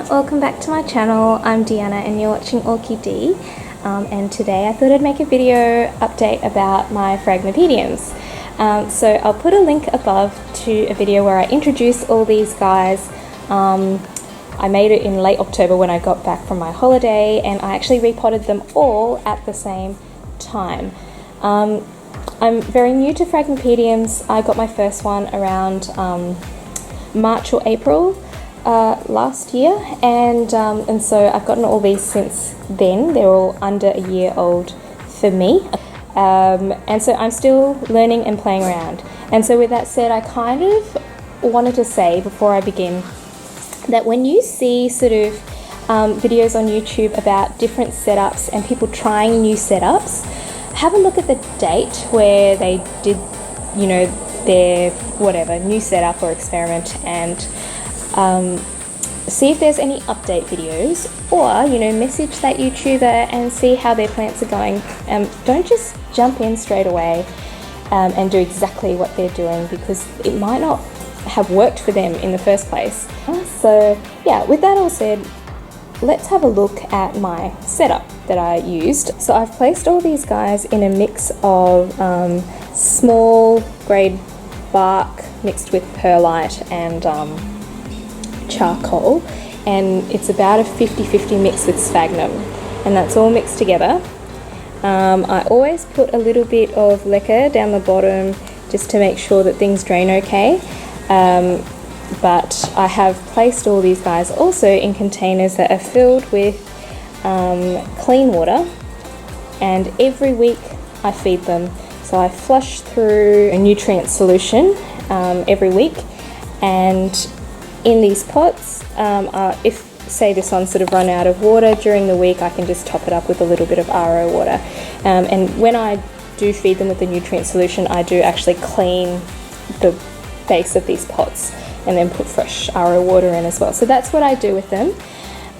welcome back to my channel. I'm Deanna and you're watching Orchie D. And today I thought I'd make a video update about my Phragmipediums. So I'll put a link above to a video where I introduce all these guys. I made it in late October when I got back from my holiday, and I actually repotted them all at the same time. I'm very new to Phragmipediums. I got my first one around March or April last year, and so I've gotten all these since then. They're all under a year old for me, and so I'm still learning and playing around. And so with that said, I kind of wanted to say before I begin that when you see sort of videos on YouTube about different setups and people trying new setups, have a look at the date where they did, you know, their whatever new setup or experiment, and see if there's any update videos, or, you know, message that YouTuber and see how their plants are going. Don't just jump in straight away and do exactly what they're doing, because it might not have worked for them in the first place. So yeah, with that all said, let's have a look at my setup that I used. So I've placed all these guys in a mix of small grade bark mixed with perlite and charcoal, and it's about a 50-50 mix with sphagnum, and that's all mixed together. I always put a little bit of leca down the bottom just to make sure that things drain okay, but I have placed all these guys also in containers that are filled with clean water, and every week I feed them. So I flush through a nutrient solution every week, and in these pots, if say this one sort of run out of water during the week, I can just top it up with a little bit of RO water. And when I do feed them with the nutrient solution, I do actually clean the base of these pots and then put fresh RO water in as well. So that's what I do with them.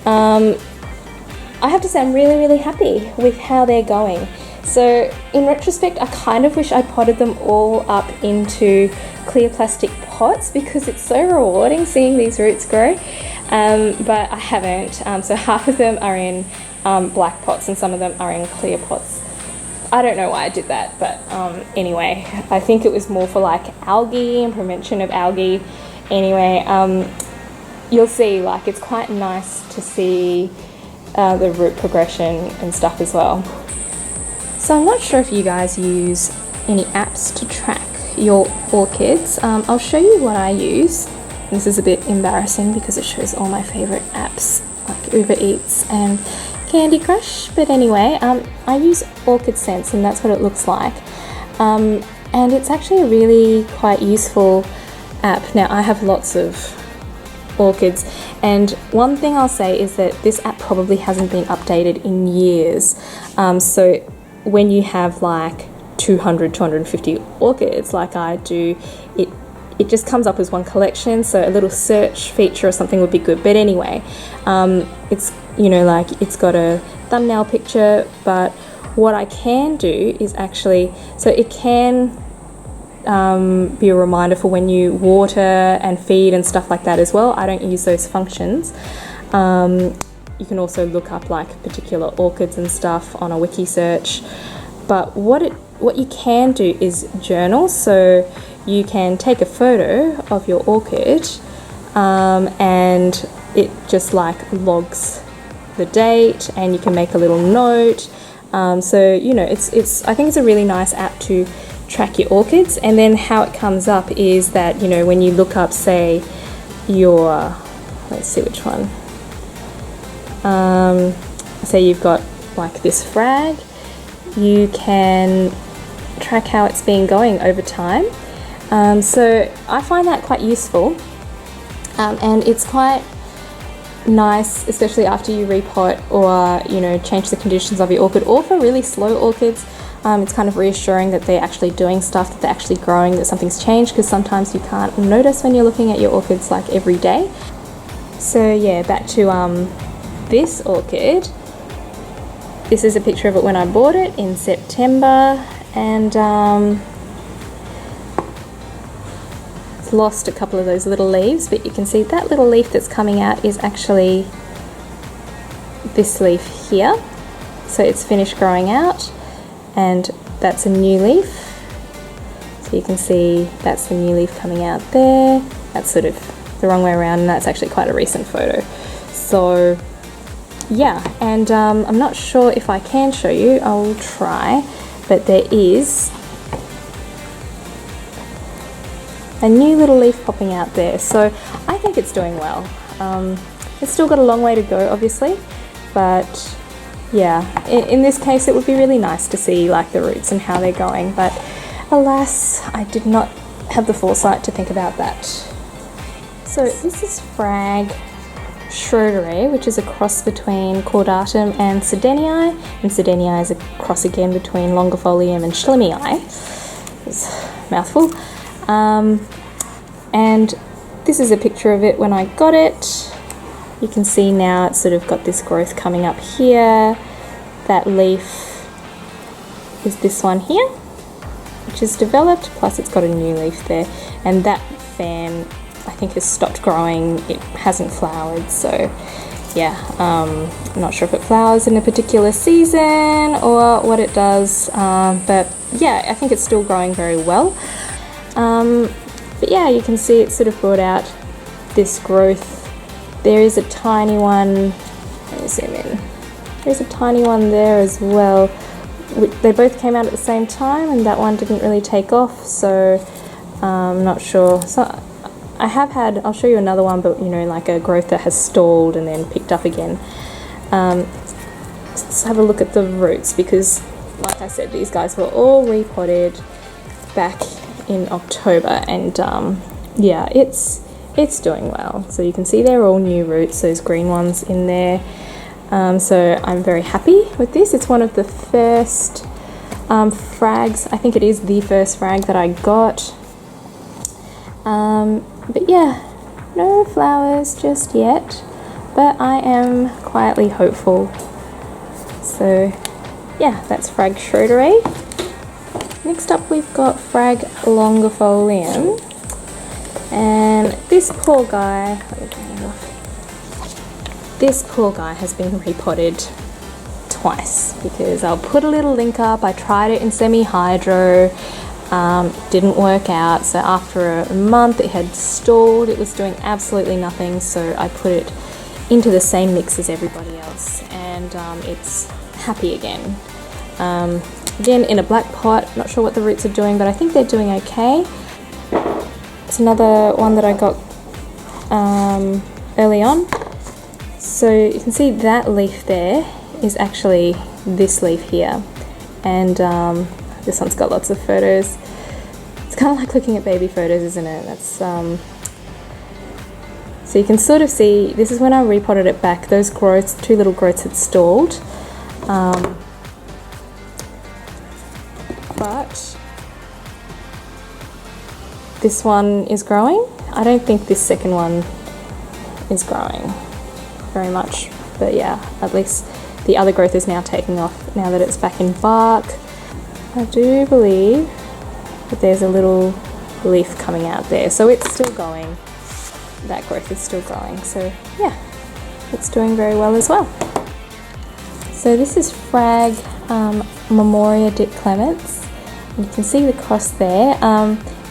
I have to say I'm really happy with how they're going. So in retrospect, I kind of wish I potted them all up into clear plastic pots, because it's so rewarding seeing these roots grow, but I haven't. So half of them are in black pots and some of them are in clear pots. I don't know why I did that, but anyway, I think it was more for like algae and prevention of algae. Anyway, you'll see, like, it's quite nice to see the root progression and stuff as well. So I'm not sure if you guys use any apps to track your orchids. I'll show you what I use. This is a bit embarrassing because it shows all my favorite apps like Uber Eats and Candy Crush, but anyway, I use Orchid Sense, and that's what it looks like, and it's actually a really quite useful app. Now, I have lots of orchids, and one thing I'll say is that this app probably hasn't been updated in years, so when you have like 200, 250 orchids like I do, it just comes up as one collection, so a little search feature or something would be good. But anyway, it's, you know, like, it's got a thumbnail picture, but what I can do is actually, so it can be a reminder for when you water and feed and stuff like that as well. I don't use those functions. You can also look up like particular orchids and stuff on a wiki search, but what you can do is journal. So you can take a photo of your orchid, and it just like logs the date, and you can make a little note. So, you know, it's I think it's a really nice app to track your orchids. And then how it comes up is that, you know, when you look up, say, your, let's see which one, say you've got like this Phrag, you can track how it's been going over time. So I find that quite useful, and it's quite nice, especially after you repot or, you know, change the conditions of your orchid, or for really slow orchids. It's kind of reassuring that they're actually doing stuff, that they're actually growing, that something's changed, because sometimes you can't notice when you're looking at your orchids like every day. So yeah, back to this orchid. This is a picture of it when I bought it in September, and it's lost a couple of those little leaves, but you can see that little leaf that's coming out is actually this leaf here. So it's finished growing out, and that's a new leaf. So you can see that's the new leaf coming out there. That's sort of the wrong way around, and that's actually quite a recent photo. So yeah, and I'm not sure if I can show you, I'll try, but there is a new little leaf popping out there. So I think it's doing well. It's still got a long way to go, obviously, but yeah, in this case it would be really nice to see like the roots and how they're going, but alas, I did not have the foresight to think about that. So this is Phrag Schroderae, which is a cross between Caudatum and Cardinale, and Cardinale is a cross again between Longifolium and Schlimii. It's a mouthful. And this is a picture of it when I got it. You can see now it's sort of got this growth coming up here. That leaf is this one here, which is developed, plus it's got a new leaf there, and that fan I think has stopped growing. It hasn't flowered, so yeah, I'm not sure if it flowers in a particular season or what it does, but yeah, I think it's still growing very well. But yeah, you can see it's sort of brought out this growth. There is a tiny one, let me zoom in, there's a tiny one there as well. They both came out at the same time, and that one didn't really take off, so I'm not sure. So I have had, I'll show you another one, but you know, like a growth that has stalled and then picked up again. Let's have a look at the roots, because like I said, these guys were all repotted back in October, and yeah, it's doing well. So you can see they're all new roots, those green ones in there. So I'm very happy with this. It's one of the first frags, I think it is the first frag that I got. But yeah, no flowers just yet, but I am quietly hopeful. So yeah, that's Phrag Schroderae. Next up we've got Phrag Longifolium, and this poor guy, has been repotted twice, because I'll put a little link up. I tried it in semi-hydro, didn't work out, so after a month it had stalled, it was doing absolutely nothing, so I put it into the same mix as everybody else, and it's happy again. Again, in a black pot, not sure what the roots are doing, but I think they're doing okay. It's another one that I got early on. So you can see that leaf there is actually this leaf here, and this one's got lots of photos. It's kind of like looking at baby photos, isn't it? That's so you can sort of see, this is when I repotted it back, those growths, two little growths had stalled. But this one is growing. I don't think this second one is growing very much, but yeah, at least the other growth is now taking off now that it's back in bark. I do believe that there's a little leaf coming out there, so it's still going. That growth is still growing, so yeah, it's doing very well as well. So this is Phrag Memoria Clements. You can see the cross there.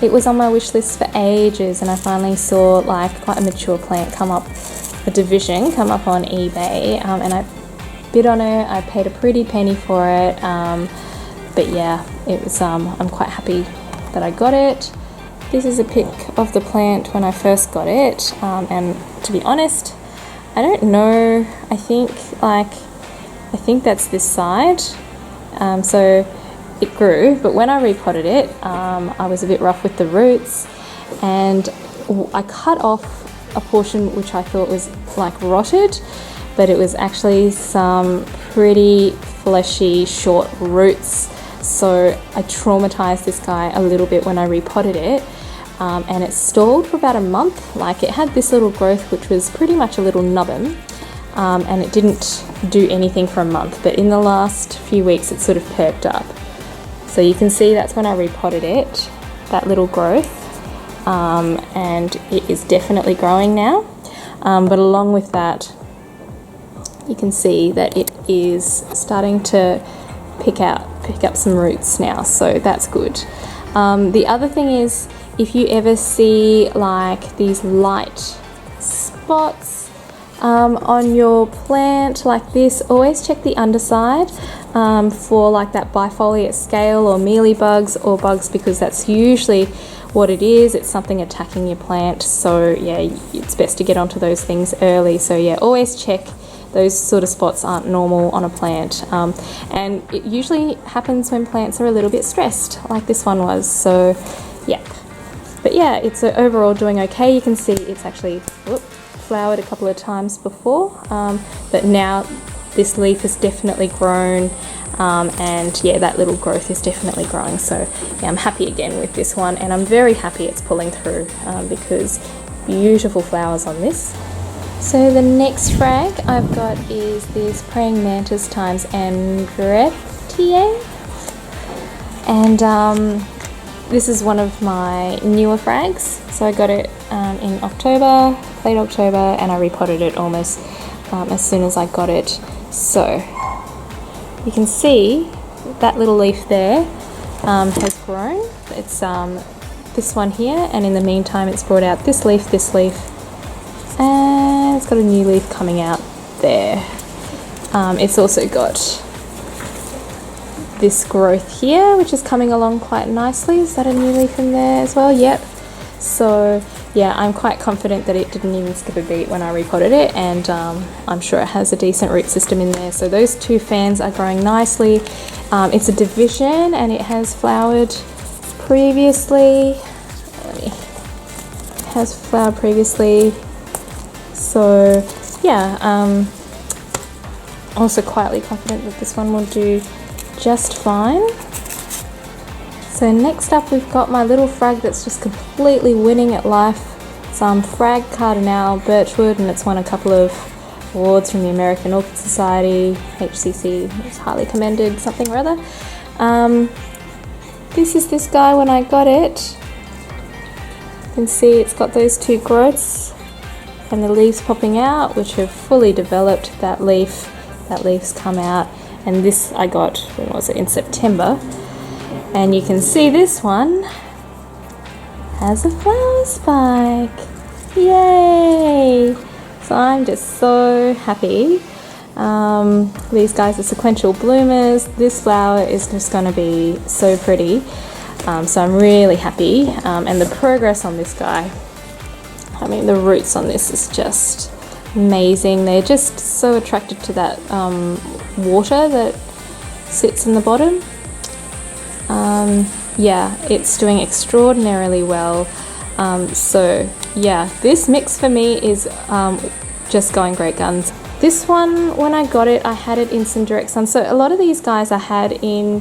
It was on my wish list for ages, and I finally saw like quite a mature plant come up, a division come up on eBay, and I bid on it. I paid a pretty penny for it, but yeah, it was. I'm quite happy that I got it. This is a pic of the plant when I first got it, and to be honest, I don't know. I think that's this side. So it grew, but when I repotted it, I was a bit rough with the roots, and I cut off a portion which I thought was like rotted, but it was actually some pretty fleshy short roots. So I traumatized this guy a little bit when I repotted it, and it stalled for about a month. Like, it had this little growth which was pretty much a little nubbin, and it didn't do anything for a month, but in the last few weeks it sort of perked up. So you can see that's when I repotted it, that little growth, and it is definitely growing now. But along with that, you can see that it is starting to pick up some roots now, so that's good. The other thing is, if you ever see like these light spots on your plant like this, always check the underside for like that bifoliate scale or mealybugs or bugs, because that's usually what it is. It's something attacking your plant, so yeah, it's best to get onto those things early. So yeah, always check. Those sort of spots aren't normal on a plant, and it usually happens when plants are a little bit stressed, like this one was. So yeah, but yeah, it's overall doing okay. You can see it's actually flowered a couple of times before, but now this leaf has definitely grown, and yeah, that little growth is definitely growing. So yeah, I'm happy again with this one, and I'm very happy it's pulling through, because beautiful flowers on this. So the next frag I've got is this Praying Mantis times Andreettae, and this is one of my newer frags. So I got it in October, late October, and I repotted it almost as soon as I got it. So you can see that little leaf there has grown. It's this one here, and in the meantime it's brought out this leaf, and it's got a new leaf coming out there. It's also got this growth here, which is coming along quite nicely. Is that a new leaf in there as well? Yep. So yeah, I'm quite confident that it didn't even skip a beat when I repotted it, and I'm sure it has a decent root system in there. So those two fans are growing nicely. It's a division, and it has flowered previously. So yeah, also quietly confident that this one will do just fine. So next up we've got my little frag that's just completely winning at life. It's Phrag, Cardinale, Birchwood, and it's won a couple of awards from the American Orchid Society, HCC, it's highly commended, something or other. This is this guy when I got it. You can see it's got those two growths and the leaves popping out, which have fully developed. That leaf's come out, and this I got, when was it, in September. And you can see this one has a flower spike. Yay! So I'm just so happy. These guys are sequential bloomers. This flower is just going to be so pretty. So I'm really happy. And the progress on this guy, I mean, the roots on this is just amazing. They're just so attracted to that water that sits in the bottom. Yeah, it's doing extraordinarily well. So yeah, this mix for me is just going great guns. This one, when I got it, I had it in some direct sun. So a lot of these guys I had in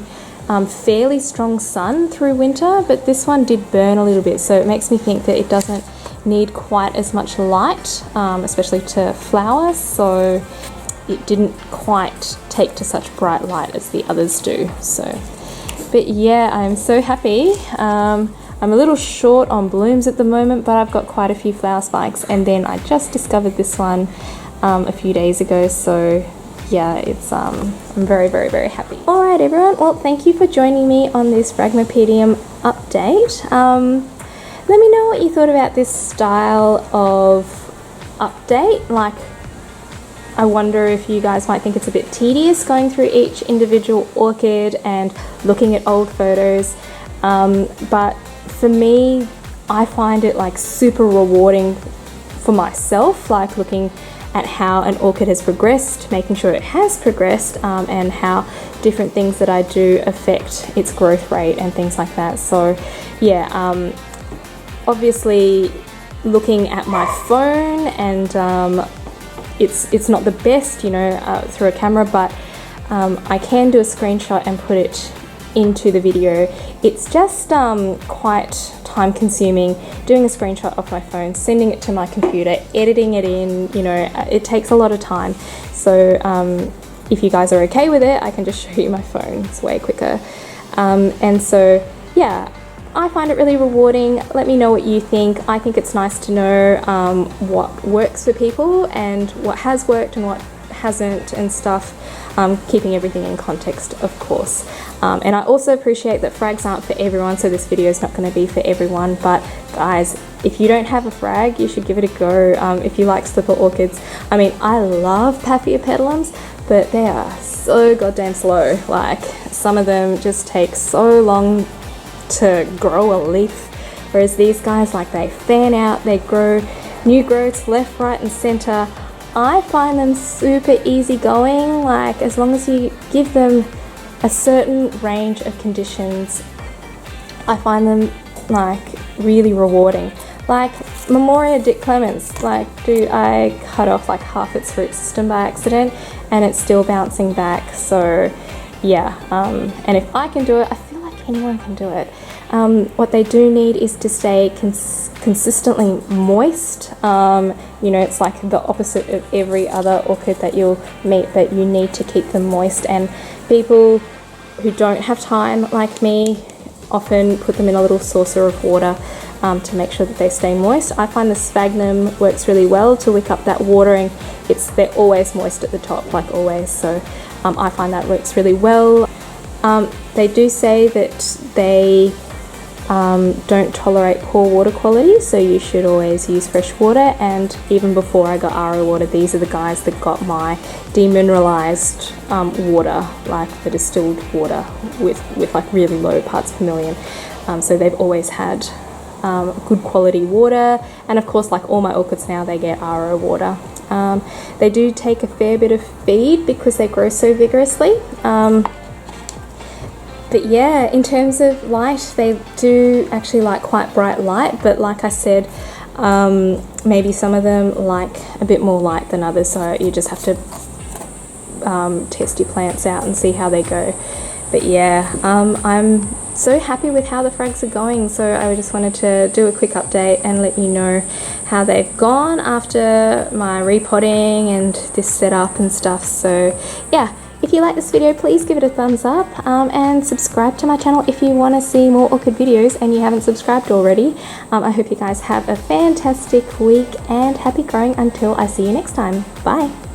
fairly strong sun through winter, but this one did burn a little bit. So it makes me think that it doesn't need quite as much light, especially to flower. So it didn't quite take to such bright light as the others do. So, but yeah, I'm so happy. I'm a little short on blooms at the moment, but I've got quite a few flower spikes, and then I just discovered this one a few days ago. So yeah, it's I'm very, very, very happy. All right, everyone. Well, thank you for joining me on this Phragmipedium update. Let me know what you thought about this style of update. Like, I wonder if you guys might think it's a bit tedious going through each individual orchid and looking at old photos. But for me, I find it like super rewarding for myself, like looking at how an orchid has progressed, making sure it has progressed, and how different things that I do affect its growth rate and things like that. So yeah, obviously looking at my phone, and it's not the best, you know, through a camera, but I can do a screenshot and put it into the video. It's just quite time consuming doing a screenshot off my phone, sending it to my computer, editing it in, you know, it takes a lot of time. So if you guys are okay with it, I can just show you my phone, it's way quicker. And so yeah, I find it really rewarding. Let me know what you think. I think it's nice to know what works for people and what has worked and what hasn't and stuff. Keeping everything in context, of course. And I also appreciate that frags aren't for everyone, so this video is not going to be for everyone. But guys, if you don't have a frag, you should give it a go. If you like slipper orchids, I mean, I love Phragmipediums, but they are so goddamn slow. Like, some of them just take so long to grow a leaf, whereas these guys, like, they fan out, they grow new growths left, right and center. I find them super easygoing. Like, as long as you give them a certain range of conditions, I find them like really rewarding. Like Memoria Clements, like, dude, I cut off like half its root system by accident and it's still bouncing back. So yeah, and if I can do it, I feel like anyone can do it. What they do need is to stay consistently moist. You know, it's like the opposite of every other orchid that you'll meet, but you need to keep them moist. And people who don't have time, like me, often put them in a little saucer of water to make sure that they stay moist. I find the sphagnum works really well to wick up that watering. They're always moist at the top, like always. So I find that works really well. They do say that they don't tolerate poor water quality, so you should always use fresh water. And even before I got RO water, these are the guys that got my demineralized water, like the distilled water with like really low parts per million. So they've always had good quality water, and of course, like all my orchids now, they get RO water. They do take a fair bit of feed because they grow so vigorously. But yeah, in terms of light, they do actually like quite bright light, but like I said, maybe some of them like a bit more light than others, so you just have to test your plants out and see how they go. But yeah, I'm so happy with how the frags are going, so I just wanted to do a quick update and let you know how they've gone after my repotting and this setup and stuff. So yeah, if you like this video, please give it a thumbs up and subscribe to my channel if you want to see more orchid videos and you haven't subscribed already. I hope you guys have a fantastic week and happy growing until I see you next time. Bye!